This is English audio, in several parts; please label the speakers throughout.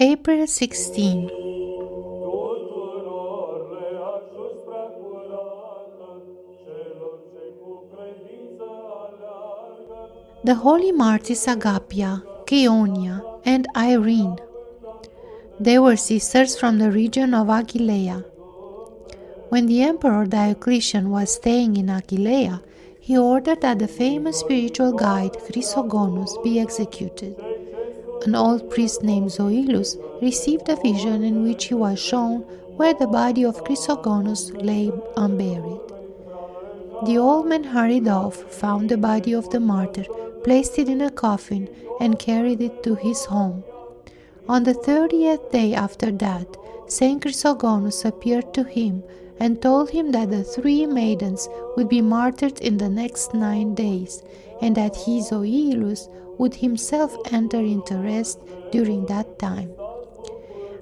Speaker 1: April 16.
Speaker 2: Tuturor le ajungi prea curată, celor ce cu credință aleargă,
Speaker 1: The holy martyrs Agapia, Chaonia, and Irene. They were sisters from the region of Aquileia. When the Emperor Diocletian was staying in Aquileia, he ordered that the famous spiritual guide Chrysogonus be executed. An old priest named Zoilus received a vision in which he was shown where the body of Chrysogonus lay unburied. The old man hurried off, found the body of the martyr, placed it in a coffin, and carried it to his home. On the 30th day after that, Saint Chrysogonus appeared to him and told him that the 3 maidens would be martyred in the next 9 days, and that he, Zoilus, would himself enter into rest during that time.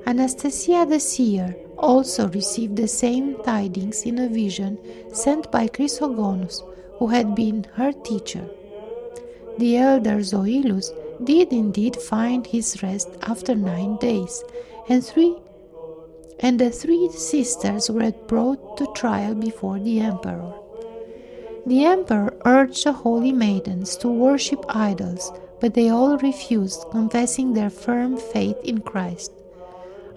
Speaker 1: Anastasia the seer also received the same tidings in a vision sent by Chrysogonus, who had been her teacher. The elder Zoilus did indeed find his rest after 9 days, and the 3 sisters were brought to trial before the emperor. The emperor urged the holy maidens to worship idols, but they all refused, confessing their firm faith in Christ.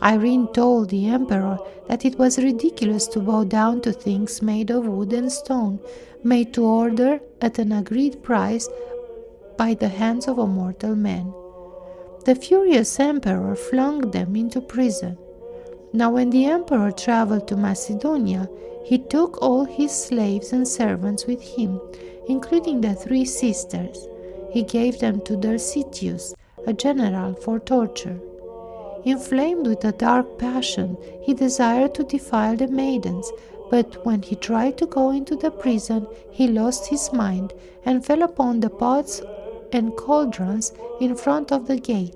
Speaker 1: Irene told the emperor that it was ridiculous to bow down to things made of wood and stone, made to order at an agreed price by the hands of a mortal man. The furious emperor flung them into prison. Now when the emperor traveled to Macedonia, he took all his slaves and servants with him, including the 3 sisters. He gave them to Dulcitius, a general, for torture. Inflamed with a dark passion, he desired to defile the maidens, but when he tried to go into the prison, he lost his mind and fell upon the pots and cauldrons in front of the gate,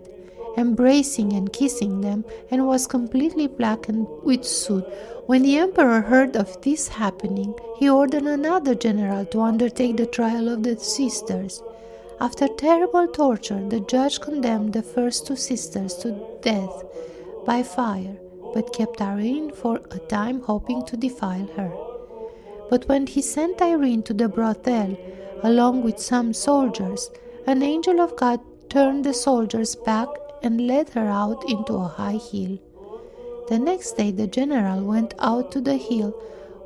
Speaker 1: embracing and kissing them, and was completely blackened with soot. When the emperor heard of this happening, he ordered another general to undertake the trial of the sisters. After terrible torture, the judge condemned the first 2 sisters to death by fire, but kept Irene for a time, hoping to defile her. But when he sent Irene to the brothel, along with some soldiers, an angel of God turned the soldiers back and led her out into a high hill. The next day the general went out to the hill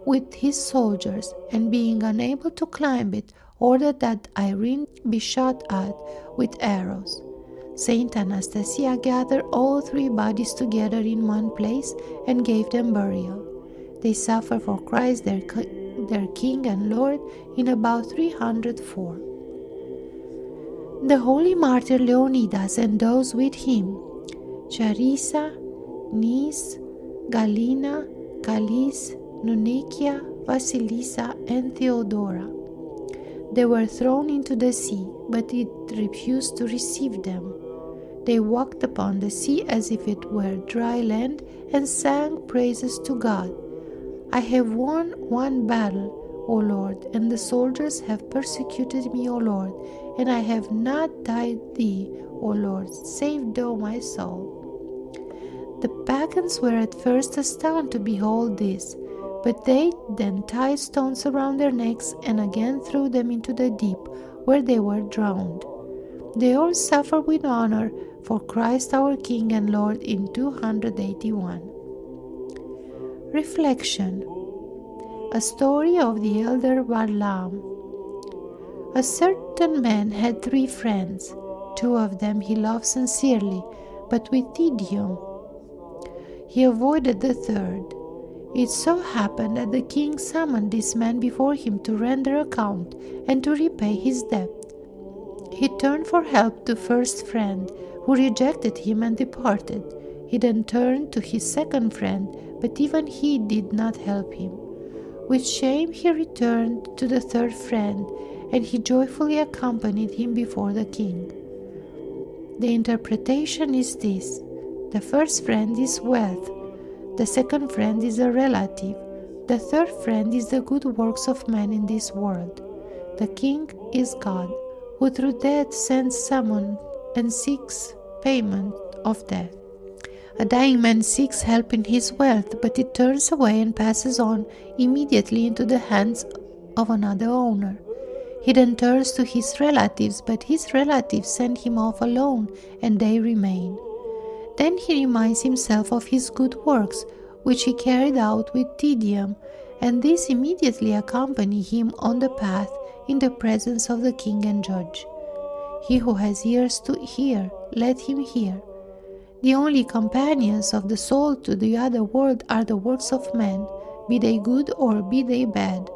Speaker 1: with his soldiers, and being unable to climb it, ordered that Irene be shot at with arrows. Saint Anastasia gathered all 3 bodies together in one place and gave them burial. They suffered for Christ their King and Lord in about 304. The holy martyr Leonidas and those with him, Charissa, Nis, Galina, Calis, Nunecia, Vasilisa, and Theodora. They were thrown into the sea, but it refused to receive them. They walked upon the sea as if it were dry land and sang praises to God. I have won 1 battle, O Lord, and the soldiers have persecuted me, O Lord, and I have not died thee, O Lord, save thou my soul. The pagans were at first astounded to behold this, but they then tied stones around their necks and again threw them into the deep, where they were drowned. They all suffered with honor for Christ our King and Lord in 281. Reflection. A story of the elder Balaam. A certain man had 3 friends. 2 of them he loved sincerely, but with tedium he avoided the third. It so happened that the king summoned this man before him to render account and to repay his debt. He turned for help to first friend, who rejected him and departed. He then turned to his second friend, but even he did not help him. With shame he returned to the third friend, and he joyfully accompanied him before the king. The interpretation is this: the first friend is wealth, the second friend is a relative, the third friend is the good works of men in this world. The king is God, who through death sends summon and seeks payment of death. A dying man seeks help in his wealth, but it turns away and passes on immediately into the hands of another owner. He then turns to his relatives, but his relatives send him off alone, and they remain. Then he reminds himself of his good works, which he carried out with tedium, and these immediately accompany him on the path in the presence of the king and judge. He who has ears to hear, let him hear. The only companions of the soul to the other world are the works of men, be they good or be they bad.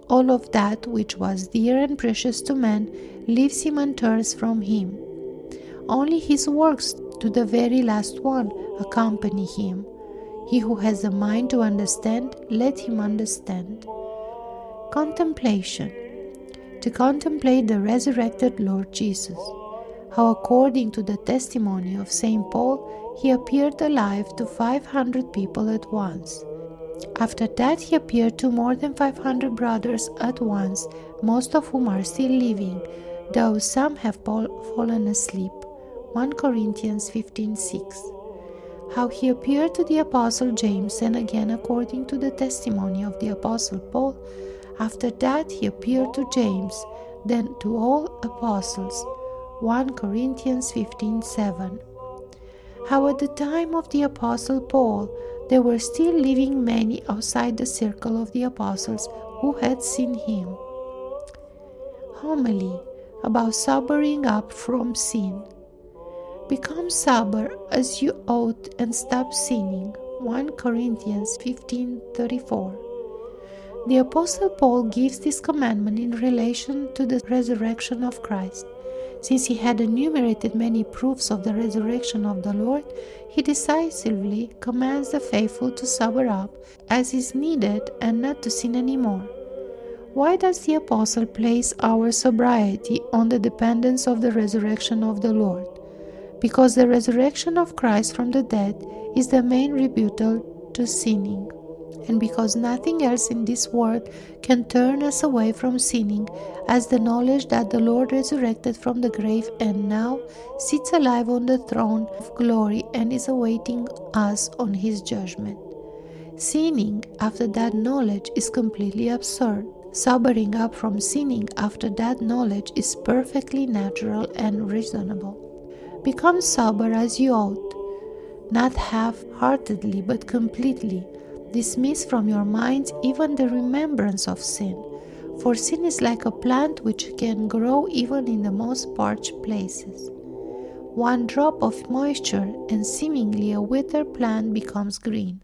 Speaker 1: All of that which was dear and precious to man leaves him and turns from him. Only his works to the very last one accompany him. He who has a mind to understand, let him understand. Contemplation. To contemplate the resurrected Lord Jesus. How according to the testimony of St. Paul, he appeared alive to 500 people at once. After that he appeared to more than 500 brothers at once, most of whom are still living, though some have fallen asleep. 1 Corinthians 15:6. How he appeared to the Apostle James, and again according to the testimony of the Apostle Paul. After that he appeared to James, then to all apostles. 1 Corinthians 15:7. How at the time of the Apostle Paul there were still living many outside the circle of the apostles who had seen him. Homily about sobering up from sin. Become sober as you ought and stop sinning. 1 Corinthians 15:34. The Apostle Paul gives this commandment in relation to the resurrection of Christ. Since he had enumerated many proofs of the resurrection of the Lord, he decisively commands the faithful to sober up as is needed and not to sin anymore. Why does the Apostle place our sobriety on the dependence of the resurrection of the Lord? Because the resurrection of Christ from the dead is the main rebuttal to sinning, and because nothing else in this world can turn us away from sinning, as the knowledge that the Lord resurrected from the grave and now sits alive on the throne of glory and is awaiting us on his judgment. Sinning after that knowledge is completely absurd. Sobering up from sinning after that knowledge is perfectly natural and reasonable. Become sober as you ought, not half-heartedly but completely. Dismiss from your minds even the remembrance of sin, for sin is like a plant which can grow even in the most parched places. One drop of moisture and seemingly a withered plant becomes green.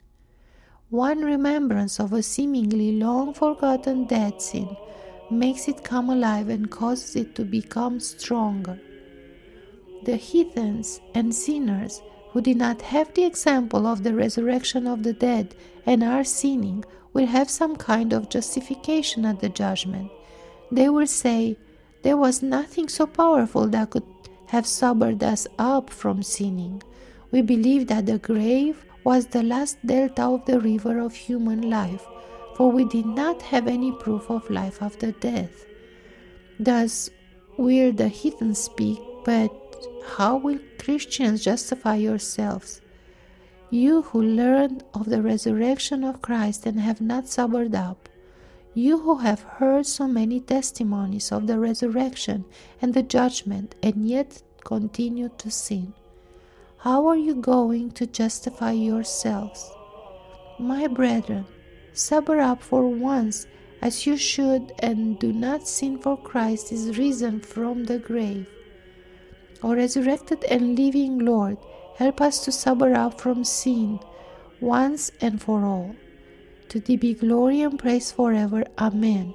Speaker 1: One remembrance of a seemingly long-forgotten dead sin makes it come alive and causes it to become stronger. The heathens and sinners who did not have the example of the resurrection of the dead and are sinning will have some kind of justification at the judgment. They will say, there was nothing so powerful that could have sobered us up from sinning. We believe that the grave was the last delta of the river of human life, for we did not have any proof of life after death. Thus, we're the heathen speak, but how will Christians justify yourselves? You who learned of the resurrection of Christ and have not sobered up, you who have heard so many testimonies of the resurrection and the judgment and yet continue to sin, how are you going to justify yourselves? My brethren, sober up for once as you should, and do not sin, for Christ is risen from the grave. O resurrected and living Lord, help us to sober up from sin once and for all. To thee be glory and praise forever. Amen.